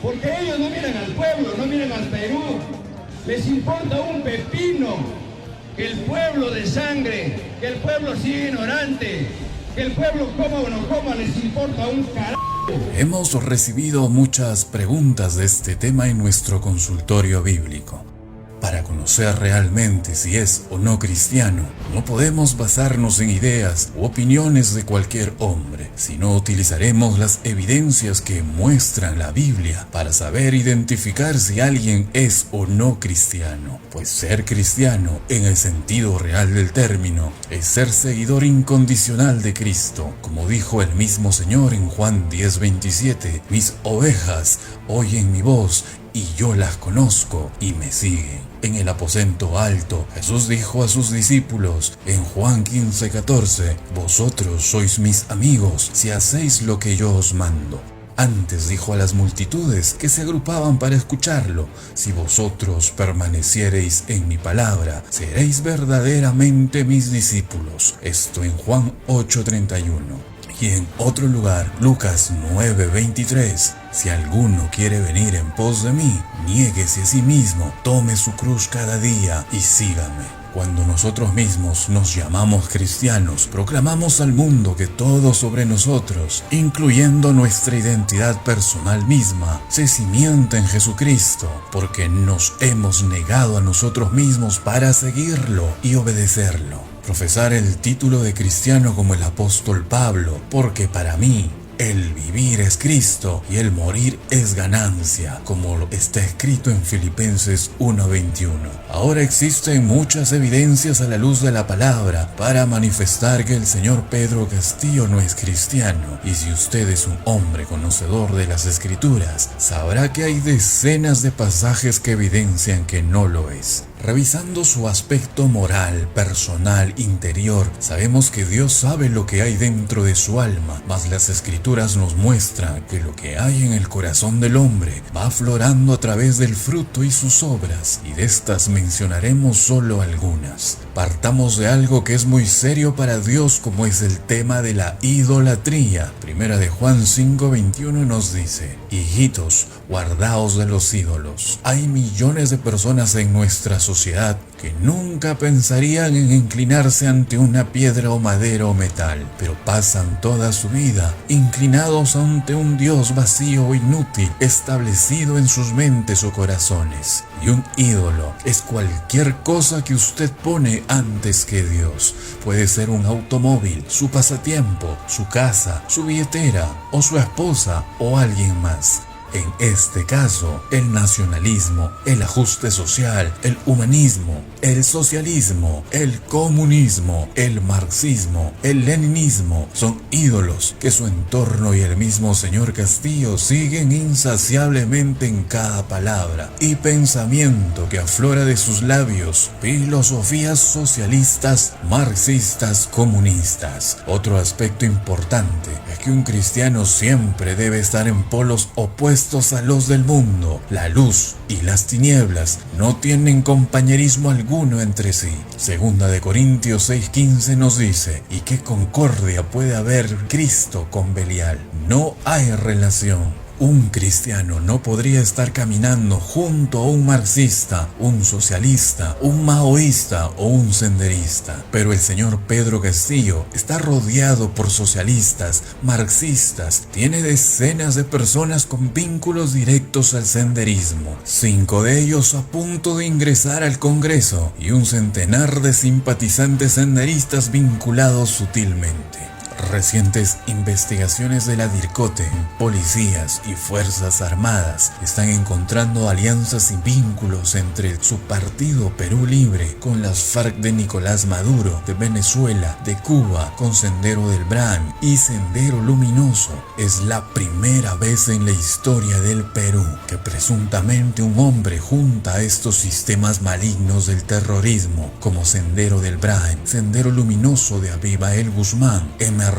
porque ellos no miran al pueblo, no miran al Perú, les importa un pepino que el pueblo de sangre, que el pueblo siga ignorante, que el pueblo coma o no coma, les importa un carajo. Hemos recibido muchas preguntas de este tema en nuestro consultorio bíblico. Para conocer realmente si es o no cristiano, no podemos basarnos en ideas u opiniones de cualquier hombre, sino utilizaremos las evidencias que muestran la Biblia para saber identificar si alguien es o no cristiano. Pues ser cristiano, en el sentido real del término, es ser seguidor incondicional de Cristo, como dijo el mismo Señor en Juan 10:27, mis ovejas oyen mi voz y yo las conozco y me siguen. En el aposento alto, Jesús dijo a sus discípulos en Juan 15:14, vosotros sois mis amigos si hacéis lo que yo os mando. Antes dijo a las multitudes que se agrupaban para escucharlo, si vosotros permaneciereis en mi palabra, seréis verdaderamente mis discípulos. Esto en Juan 8:31. Y en otro lugar, Lucas 9:23, si alguno quiere venir en pos de mí, niéguese a sí mismo, tome su cruz cada día y sígame. Cuando nosotros mismos nos llamamos cristianos, proclamamos al mundo que todo sobre nosotros, incluyendo nuestra identidad personal misma, se cimienta en Jesucristo, porque nos hemos negado a nosotros mismos para seguirlo y obedecerlo. Profesar el título de cristiano como el apóstol Pablo, porque para mí, el vivir es Cristo y el morir es ganancia, como está escrito en Filipenses 1:21. Ahora existen muchas evidencias a la luz de la palabra para manifestar que el señor Pedro Castillo no es cristiano, y si usted es un hombre conocedor de las Escrituras, sabrá que hay decenas de pasajes que evidencian que no lo es. Revisando su aspecto moral, personal, interior, sabemos que Dios sabe lo que hay dentro de su alma, mas las Escrituras nos muestran que lo que hay en el corazón del hombre va aflorando a través del fruto y sus obras, y de estas mencionaremos solo algunas. Partamos de algo que es muy serio para Dios, como es el tema de la idolatría. Primera de Juan 5:21 nos dice, hijitos, guardaos de los ídolos. Hay millones de personas en nuestra sociedad que nunca pensarían en inclinarse ante una piedra o madera o metal, pero pasan toda su vida inclinados ante un Dios vacío o inútil establecido en sus mentes o corazones. Y un ídolo es cualquier cosa que usted pone antes que Dios. Puede ser un automóvil, su pasatiempo, su casa, su billetera o su esposa o alguien más. En este caso, el nacionalismo, el ajuste social, el humanismo, el socialismo, el comunismo, el marxismo, el leninismo son ídolos que su entorno y el mismo señor Castillo siguen insaciablemente en cada palabra y pensamiento que aflora de sus labios. Filosofías socialistas, marxistas, comunistas. Otro aspecto importante es que un cristiano siempre debe estar en polos opuestos a los del mundo. La luz y las tinieblas no tienen compañerismo alguno entre sí. Segunda de Corintios 6:15 nos dice, ¿y qué concordia puede haber Cristo con Belial? No hay relación. Un cristiano no podría estar caminando junto a un marxista, un socialista, un maoísta o un senderista. Pero el señor Pedro Castillo está rodeado por socialistas, marxistas, tiene decenas de personas con vínculos directos al senderismo, 5 de ellos a punto de ingresar al Congreso y un centenar de simpatizantes senderistas vinculados sutilmente. Recientes investigaciones de la DIRCOTE, policías y fuerzas armadas están encontrando alianzas y vínculos entre su partido Perú Libre con las FARC de Nicolás Maduro, de Venezuela, de Cuba, con Sendero del Brahim y Sendero Luminoso. Es la primera vez en la historia del Perú que presuntamente un hombre junta a estos sistemas malignos del terrorismo como Sendero del Brahim, Sendero Luminoso de Abimael Guzmán, MRTA,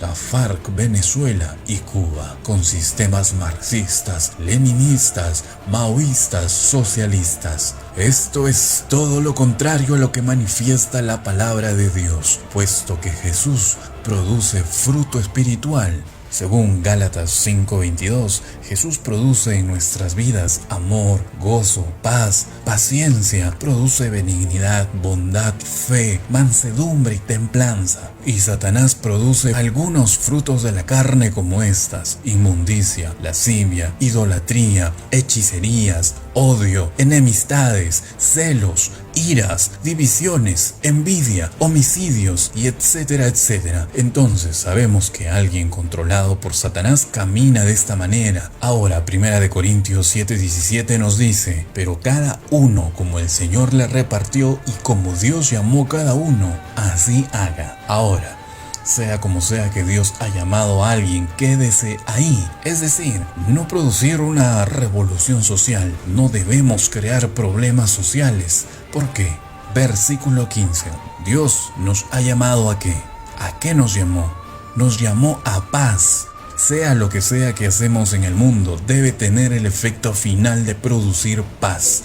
la FARC Venezuela y Cuba, con sistemas marxistas, leninistas, maoístas, socialistas. Esto es todo lo contrario a lo que manifiesta la palabra de Dios, puesto que Jesús produce fruto espiritual Según Gálatas 5:22, Jesús produce en nuestras vidas amor, gozo, paz, paciencia, produce benignidad, bondad, fe, mansedumbre y templanza. Y Satanás produce algunos frutos de la carne como estas: inmundicia, lascivia, idolatría, hechicerías, odio, enemistades, celos, iras, divisiones, envidia, homicidios y etcétera, etcétera. Entonces sabemos que alguien controlado por Satanás camina de esta manera. Ahora, 1 Corintios 7:17 nos dice: pero cada uno como el Señor le repartió y como Dios llamó cada uno, así haga. Ahora, sea como sea que Dios ha llamado a alguien, quédese ahí. Es decir, no producir una revolución social. No debemos crear problemas sociales. ¿Por qué? Versículo 15. Dios nos ha llamado ¿a qué? ¿A qué nos llamó? Nos llamó a paz. Sea lo que sea que hacemos en el mundo, debe tener el efecto final de producir paz.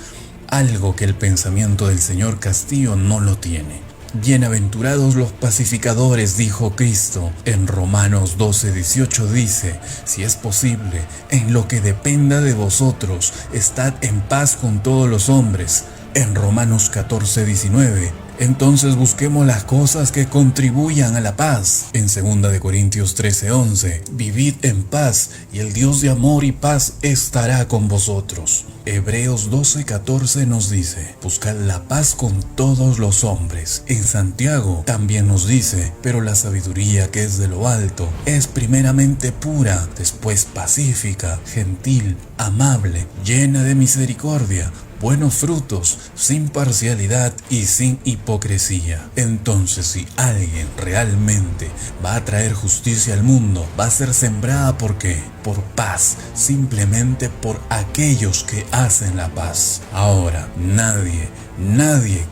Algo que el pensamiento del señor Castillo no lo tiene. Bienaventurados los pacificadores, dijo Cristo. En Romanos 12:18 dice: si es posible, en lo que dependa de vosotros, estad en paz con todos los hombres. En Romanos 14:19, entonces busquemos las cosas que contribuyan a la paz. En 2 Corintios 13:11, vivid en paz y el Dios de amor y paz estará con vosotros. Hebreos 12:14 nos dice: buscad la paz con todos los hombres. En Santiago también nos dice: pero la sabiduría que es de lo alto es primeramente pura, después pacífica, gentil, amable, llena de misericordia, buenos frutos, sin parcialidad y sin hipocresía. Entonces, si alguien realmente va a traer justicia al mundo, va a ser sembrada ¿por qué? Por paz, simplemente por aquellos que hacen la paz. Ahora, nadie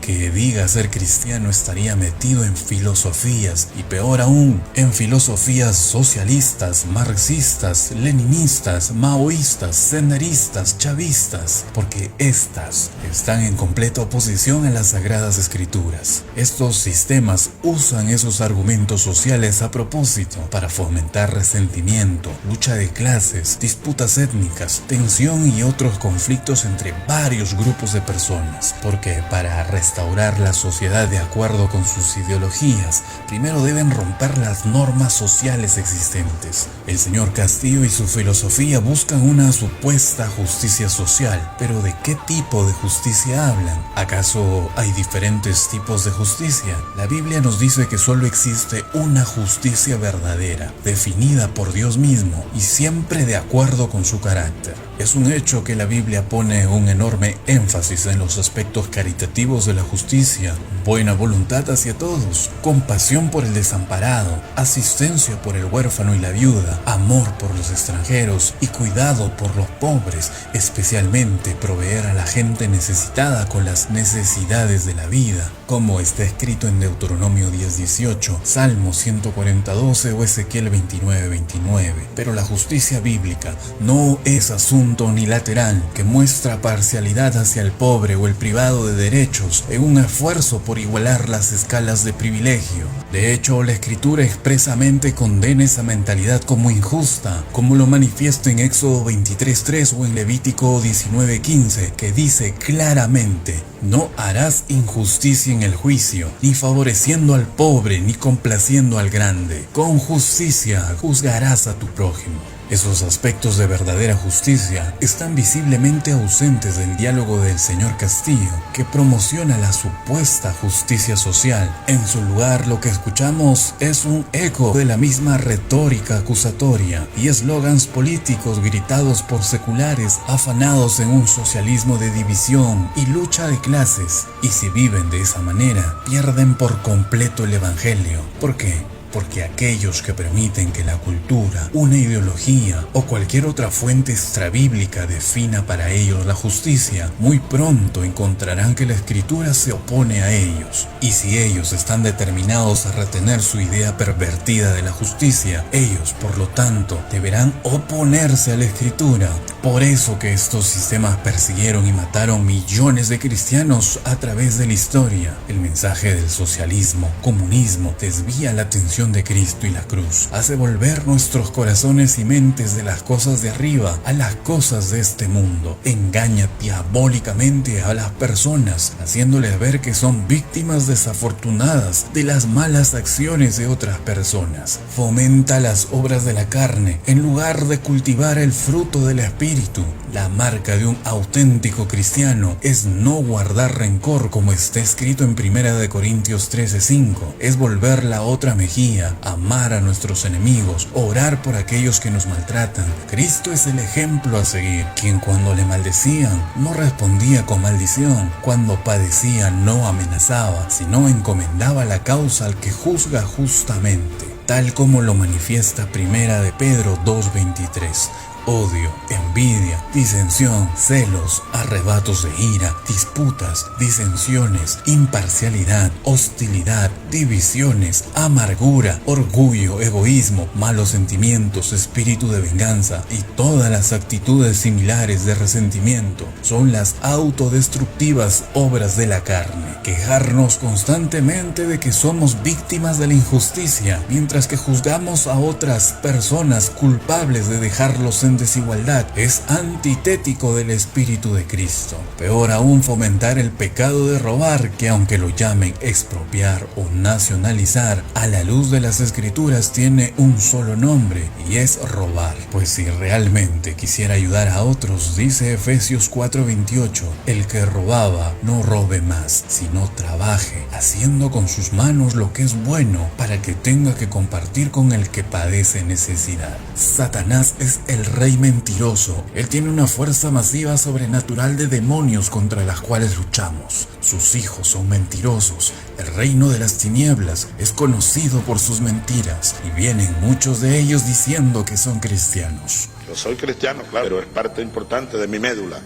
que diga ser cristiano estaría metido en filosofías, y peor aún, en filosofías socialistas, marxistas, leninistas, maoístas, senderistas, chavistas, porque estas están en completa oposición a las Sagradas Escrituras. Estos sistemas usan esos argumentos sociales a propósito para fomentar resentimiento, lucha de clases, disputas étnicas, tensión y otros conflictos entre varios grupos de personas, porque para restaurar la sociedad de acuerdo con sus ideologías, primero deben romper las normas sociales existentes. El señor Castillo y su filosofía buscan una supuesta justicia social, pero ¿de qué tipo de justicia hablan? ¿Acaso hay diferentes tipos de justicia? La Biblia nos dice que solo existe una justicia verdadera, definida por Dios mismo y siempre de acuerdo con su carácter. Es un hecho que la Biblia pone un enorme énfasis en los aspectos caritativos de la justicia: buena voluntad hacia todos, compasión por el desamparado, asistencia por el huérfano y la viuda, amor por los extranjeros y cuidado por los pobres, especialmente proveer a la gente necesitada con las necesidades de la vida, como está escrito en Deuteronomio 10:18, Salmo 140:12 o Ezequiel 29:29. Pero la justicia bíblica no es asunto unilateral que muestra parcialidad hacia el pobre o el privado de derechos en un esfuerzo por igualar las escalas de privilegio. De hecho, la Escritura expresamente condena esa mentalidad como injusta, como lo manifiesta en Éxodo 23:3 o en Levítico 19:15, que dice claramente: no harás injusticia en el juicio, ni favoreciendo al pobre, ni complaciendo al grande. Con justicia juzgarás a tu prójimo. Esos aspectos de verdadera justicia están visiblemente ausentes del diálogo del señor Castillo, que promociona la supuesta justicia social. En su lugar, lo que escuchamos es un eco de la misma retórica acusatoria y eslogans políticos gritados por seculares afanados en un socialismo de división y lucha de clases. Y si viven de esa manera, pierden por completo el evangelio. ¿Por qué? Porque aquellos que permiten que la cultura, una ideología o cualquier otra fuente extrabíblica defina para ellos la justicia, muy pronto encontrarán que la Escritura se opone a ellos. Y si ellos están determinados a retener su idea pervertida de la justicia, ellos, por lo tanto, deberán oponerse a la Escritura. Por eso que estos sistemas persiguieron y mataron millones de cristianos a través de la historia. El mensaje del socialismo, comunismo, desvía la atención pasión de Cristo y la cruz hace volver nuestros corazones y mentes de las cosas de arriba a las cosas de este mundo. Engaña diabólicamente a las personas, haciéndoles ver que son víctimas desafortunadas de las malas acciones de otras personas. Fomenta las obras de la carne en lugar de cultivar el fruto del Espíritu. La marca de un auténtico cristiano es no guardar rencor, como está escrito en 1 Corintios 13:5. Es volver la otra mejilla, amar a nuestros enemigos, orar por aquellos que nos maltratan. Cristo es el ejemplo a seguir, quien cuando le maldecían no respondía con maldición, cuando padecía no amenazaba, sino encomendaba la causa al que juzga justamente, tal como lo manifiesta 1 de Pedro 2:23. Odio, envidia, disensión, celos, arrebatos de ira, disputas, disensiones, imparcialidad, hostilidad, divisiones, amargura, orgullo, egoísmo, malos sentimientos, espíritu de venganza y todas las actitudes similares de resentimiento son las autodestructivas obras de la carne. Quejarnos constantemente de que somos víctimas de la injusticia, mientras que juzgamos a otras personas culpables de dejarlos en desigualdad, es antitético del Espíritu de Cristo. Peor aún, fomentar el pecado de robar, que aunque lo llamen expropiar o nacionalizar, a la luz de las Escrituras tiene un solo nombre, y es robar. Pues si realmente quisiera ayudar a otros, dice Efesios 4:28, el que robaba no robe más, sino trabaje, haciendo con sus manos lo que es bueno, para que tenga que compartir con el que padece necesidad. Satanás es el rey mentiroso. Él tiene una fuerza masiva sobrenatural de demonios contra las cuales luchamos. Sus hijos son mentirosos. El reino de las tinieblas es conocido por sus mentiras, y vienen muchos de ellos diciendo que son cristianos. Yo soy cristiano, claro, pero es parte importante de mi médula.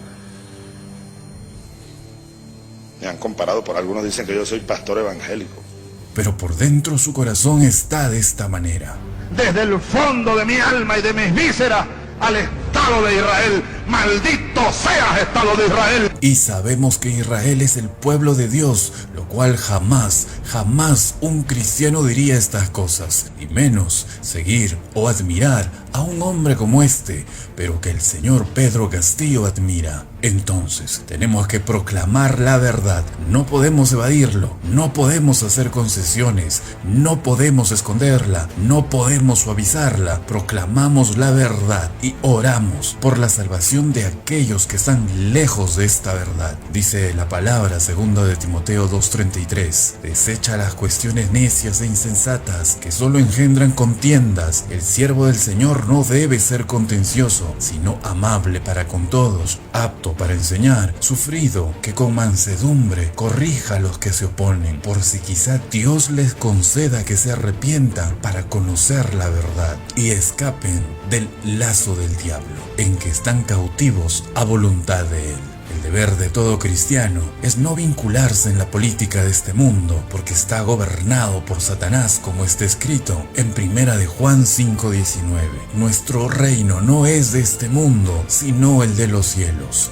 Me han comparado, por algunos dicen que yo soy pastor evangélico. Pero por dentro su corazón está de esta manera. Desde el fondo de mi alma y de mis vísceras, al Estado de Israel. ¡Maldito seas, Estado de Israel! Y sabemos que Israel es el pueblo de Dios, lo cual jamás un cristiano diría estas cosas, y menos seguir o admirar a un hombre como este, pero que el señor Pedro Castillo admira. Entonces, tenemos que proclamar la verdad. No podemos evadirlo, no podemos hacer concesiones, no podemos esconderla, no podemos suavizarla. Proclamamos la verdad y oramos por la salvación de aquellos que están lejos de esta verdad. Dice la palabra, 2 de Timoteo 2:33, desecha las cuestiones necias e insensatas que solo engendran contiendas. El siervo del Señor no debe ser contencioso, sino amable para con todos, apto para enseñar, sufrido, que con mansedumbre corrija a los que se oponen, por si quizá Dios les conceda que se arrepientan para conocer la verdad y escapen del lazo del diablo, en que están cautivos a voluntad de él. El deber de todo cristiano es no vincularse en la política de este mundo, porque está gobernado por Satanás, como está escrito en 1 de Juan 5:19. Nuestro reino no es de este mundo, sino el de los cielos.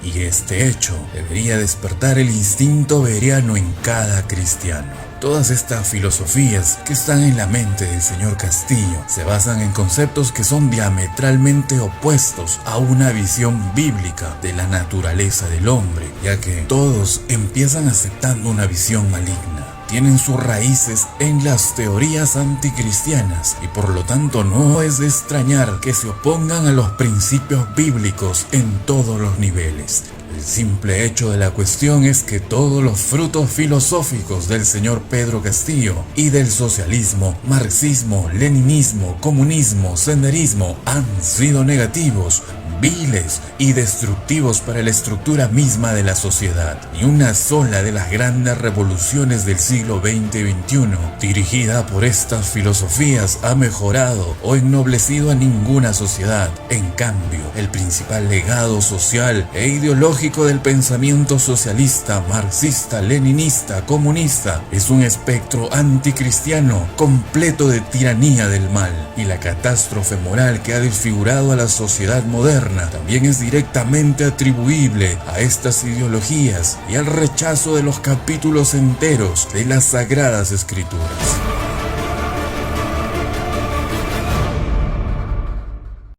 Y este hecho debería despertar el instinto beriano en cada cristiano. Todas estas filosofías que están en la mente del señor Castillo se basan en conceptos que son diametralmente opuestos a una visión bíblica de la naturaleza del hombre, ya que todos empiezan aceptando una visión maligna. Tienen sus raíces en las teorías anticristianas y por lo tanto no es de extrañar que se opongan a los principios bíblicos en todos los niveles. El simple hecho de la cuestión es que todos los frutos filosóficos del señor Pedro Castillo y del socialismo, marxismo, leninismo, comunismo, senderismo han sido negativos, viles y destructivos para la estructura misma de la sociedad. Ni una sola de las grandes revoluciones del siglo XX y XXI dirigida por estas filosofías ha mejorado o ennoblecido a ninguna sociedad. En cambio, el principal legado social e ideológico del pensamiento socialista, marxista, leninista, comunista es un espectro anticristiano completo de tiranía del mal, y la catástrofe moral que ha desfigurado a la sociedad moderna también es directamente atribuible a estas ideologías y al rechazo de los capítulos enteros de las Sagradas Escrituras.